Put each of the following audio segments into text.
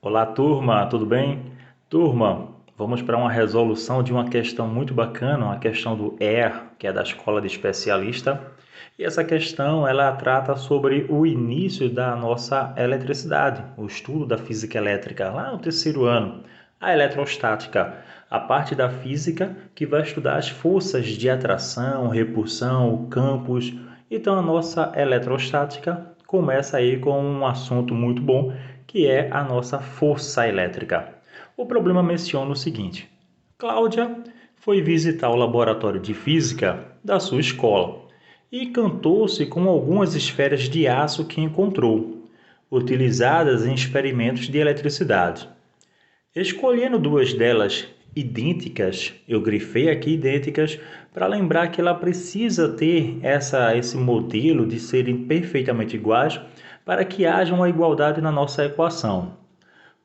Olá, turma, tudo bem? Turma, vamos para uma resolução de uma questão muito bacana, uma questão do ER, que é da Escola de Especialista. E essa questão, ela trata sobre o início da nossa eletricidade, o estudo da física elétrica, lá no terceiro ano, a eletrostática, a parte da física que vai estudar as forças de atração, repulsão, campos. Então, a nossa eletrostática começa aí com um assunto muito bom, que é a nossa força elétrica. O problema menciona o seguinte: Cláudia foi visitar o laboratório de física da sua escola e encantou-se com algumas esferas de aço que encontrou, utilizadas em experimentos de eletricidade. Escolhendo duas delas idênticas, eu grifei aqui idênticas para lembrar que ela precisa ter esse modelo de serem perfeitamente iguais para que haja uma igualdade na nossa equação.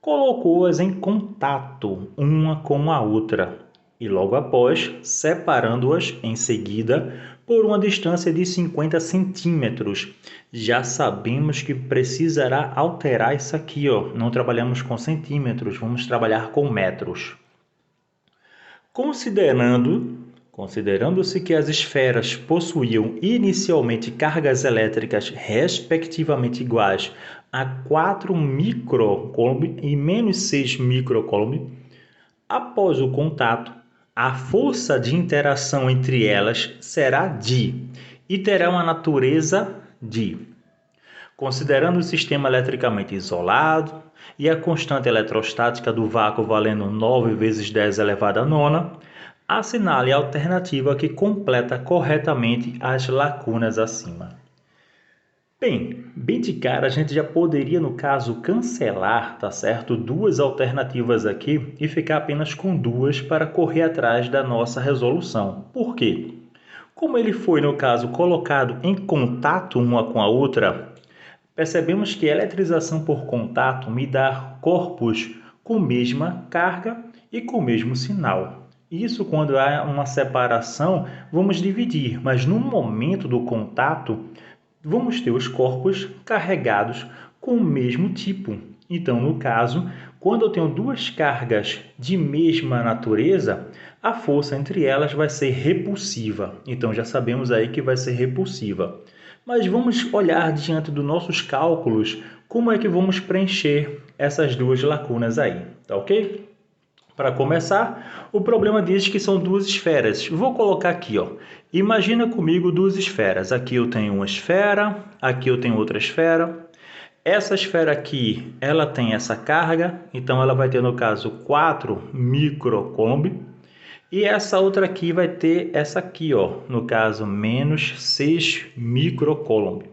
Colocou-as em contato uma com a outra e logo após, separando-as em seguida por uma distância de 50 centímetros. Já sabemos que precisará alterar isso aqui, ó. Não trabalhamos com centímetros, vamos trabalhar com metros. Considerando-se que as esferas possuíam inicialmente cargas elétricas respectivamente iguais a 4 microcoulomb e menos 6 microcoulomb, após o contato, a força de interação entre elas será de e terá uma natureza de. Considerando o sistema eletricamente isolado e a constante eletrostática do vácuo valendo 9 vezes 10 elevado a nona, assinale a alternativa que completa corretamente as lacunas acima. Bem de cara, a gente já poderia, no caso, cancelar, tá certo? Duas alternativas aqui e ficar apenas com duas para correr atrás da nossa resolução. Por quê? Como ele foi, no caso, colocado em contato uma com a outra, percebemos que a eletrização por contato me dá corpos com mesma carga e com o mesmo sinal. Isso, quando há uma separação, vamos dividir, mas no momento do contato, vamos ter os corpos carregados com o mesmo tipo. Então, no caso, quando eu tenho duas cargas de mesma natureza, a força entre elas vai ser repulsiva. Então, já sabemos aí que vai ser repulsiva. Mas vamos olhar diante dos nossos cálculos como é que vamos preencher essas duas lacunas aí, tá ok? Para começar, o problema diz que são duas esferas. Vou colocar aqui, ó. Imagina comigo duas esferas. Aqui eu tenho uma esfera, aqui eu tenho outra esfera. Essa esfera aqui, ela tem essa carga, então ela vai ter, no caso, 4 microcoulomb. E essa outra aqui vai ter essa aqui, ó, no caso, menos 6 microcoulomb.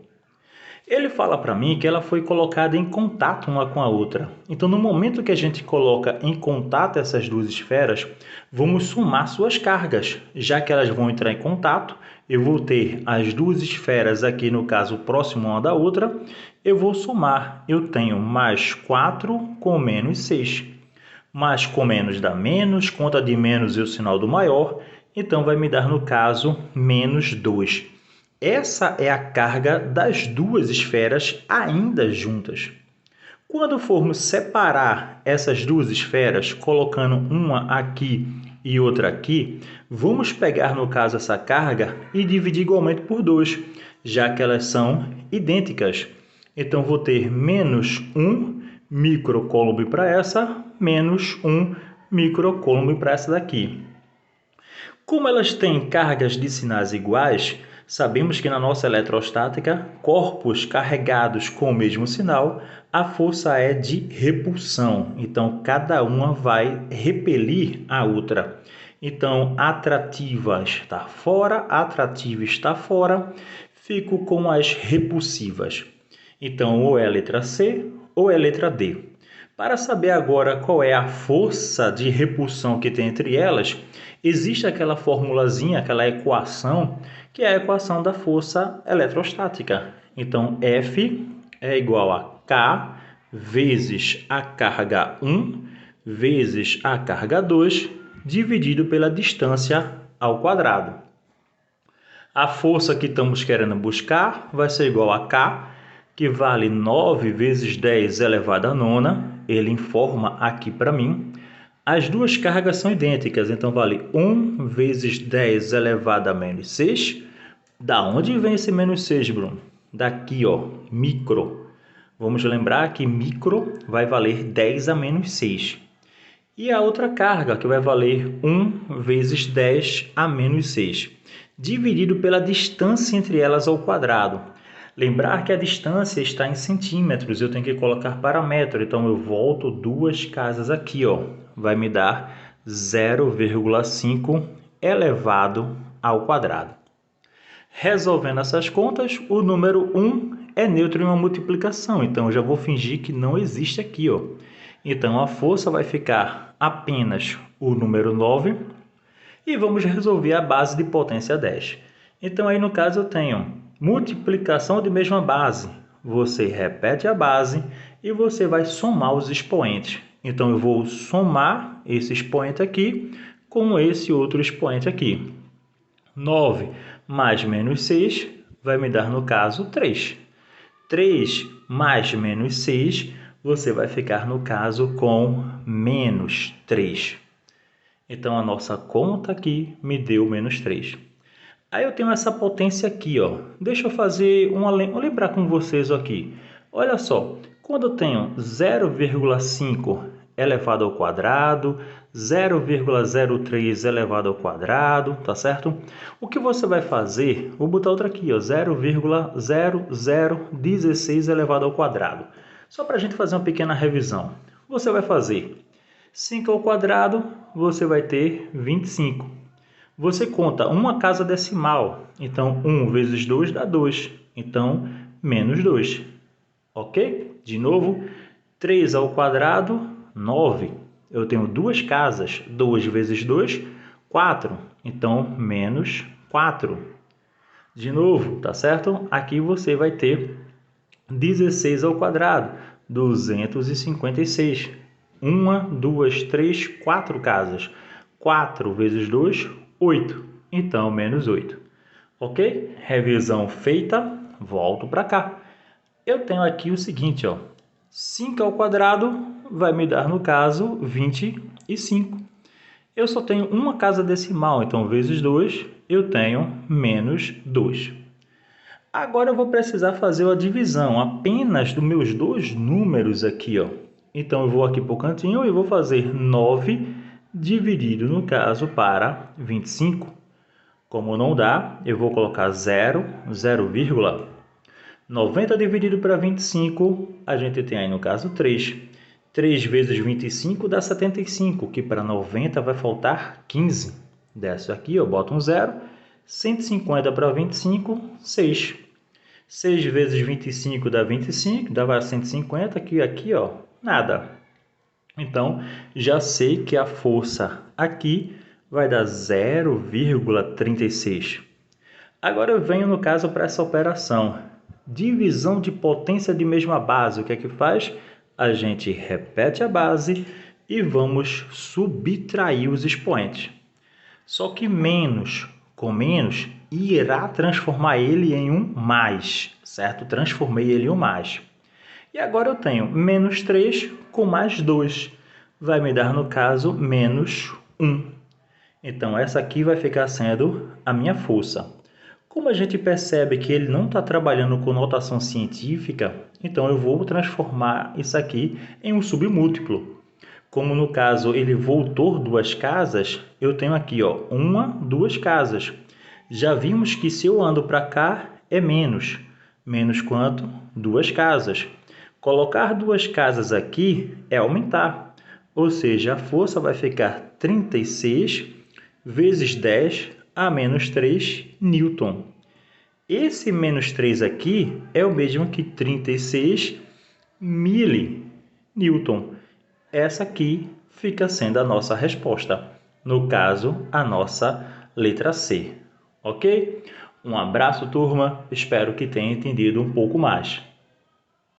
Ele fala para mim que ela foi colocada em contato uma com a outra. Então, no momento que a gente coloca em contato essas duas esferas, vamos somar suas cargas. Já que elas vão entrar em contato, eu vou ter as duas esferas aqui, no caso, próximo uma da outra. Eu vou somar. Eu tenho mais 4 com menos 6. Mais com menos dá menos, conta de menos e o sinal do maior. Então, vai me dar, no caso, menos 2. Essa é a carga das duas esferas ainda juntas. Quando formos separar essas duas esferas, colocando uma aqui e outra aqui, vamos pegar, no caso, essa carga e dividir igualmente por 2, já que elas são idênticas. Então, vou ter menos 1 microcoulomb para essa, menos 1 microcoulomb para essa daqui. Como elas têm cargas de sinais iguais, sabemos que na nossa eletrostática, corpos carregados com o mesmo sinal, a força é de repulsão. Então, cada uma vai repelir a outra. Então, atrativa está fora, atrativa está fora, fico com as repulsivas. Então, ou é a letra C ou é a letra D. Para saber agora qual é a força de repulsão que tem entre elas, existe aquela formulazinha, aquela equação, que é a equação da força eletrostática. Então, F é igual a K vezes a carga 1 vezes a carga 2 dividido pela distância ao quadrado. A força que estamos querendo buscar vai ser igual a K que vale 9 vezes 10 elevado à nona. Ele informa aqui para mim. As duas cargas são idênticas, então vale 1 vezes 10 elevado a menos 6. Da onde vem esse menos 6, Bruno? Daqui, ó, micro. Vamos lembrar que micro vai valer 10 a menos 6. E a outra carga, que vai valer 1 vezes 10 a menos 6, dividido pela distância entre elas ao quadrado. Lembrar que a distância está em centímetros, eu tenho que colocar para metro, então eu volto duas casas aqui, ó. Vai me dar 0,5 elevado ao quadrado. Resolvendo essas contas, o número 1 é neutro em uma multiplicação, então eu já vou fingir que não existe aqui, ó. Então a força vai ficar apenas o número 9 e vamos resolver a base de potência 10. Então aí no caso eu tenho multiplicação de mesma base. Você repete a base e você vai somar os expoentes. Então eu vou somar esse expoente aqui com esse outro expoente aqui. 9 mais menos 6 vai me dar, no caso, 3. 3 mais menos 6, você vai ficar, no caso, com menos 3. Então, a nossa conta aqui me deu menos 3. Aí eu tenho essa potência aqui, ó. Deixa eu fazer vou lembrar com vocês aqui. Olha só, quando eu tenho 0,5 elevado ao quadrado, 0,03 elevado ao quadrado, tá certo? O que você vai fazer? Vou botar outra aqui, ó, 0,0016 elevado ao quadrado. Só para a gente fazer uma pequena revisão. Você vai fazer 5 ao quadrado, você vai ter 25. Você conta uma casa decimal, então 1 vezes 2 dá 2, então menos 2. Ok? De novo, 3 ao quadrado, 9. Eu tenho duas casas, 2 vezes 2, 4, então menos 4. De novo, tá certo? Aqui você vai ter 16 ao quadrado, 256. 1, 2, 3, 4 casas. 4 vezes 2, 8. Então, menos 8. Ok? Revisão feita. Volto para cá. Eu tenho aqui o seguinte, ó. 5 ao quadrado vai me dar, no caso, 25. Eu só tenho uma casa decimal, então, vezes 2, eu tenho menos 2. Agora eu vou precisar fazer a divisão apenas dos meus dois números aqui, ó. Então, eu vou aqui para o cantinho e vou fazer 9 dividido, no caso, para 25. Como não dá, eu vou colocar 0, 90 dividido para 25, a gente tem aí, no caso, 3. 3 vezes 25 dá 75, que para 90 vai faltar 15. Desce aqui, eu boto um 0. 150 para 25, 6. 6 vezes 25 dá 25, dá 150, que aqui, ó, nada. Então, já sei que a força aqui vai dar 0,36. Agora eu venho, no caso, para essa operação. Divisão de potência de mesma base. O que é que faz? A gente repete a base e vamos subtrair os expoentes. Só que menos com menos irá transformar ele em um mais, certo? Transformei ele em um mais. E agora eu tenho menos 3 com mais 2. Vai me dar, no caso, menos 1. Então, essa aqui vai ficar sendo a minha força. Como a gente percebe que ele não está trabalhando com notação científica, então eu vou transformar isso aqui em um submúltiplo. Como no caso ele voltou duas casas, eu tenho aqui, ó, 1, 2 casas. Já vimos que se eu ando para cá é menos. Menos quanto? 2 casas. Colocar 2 casas aqui é aumentar. Ou seja, a força vai ficar 36 vezes 10 a menos 3 newton. Esse menos 3 aqui é o mesmo que 36 milnewton. Essa aqui fica sendo a nossa resposta. No caso, a nossa letra C. Ok? Um abraço, turma. Espero que tenha entendido um pouco mais.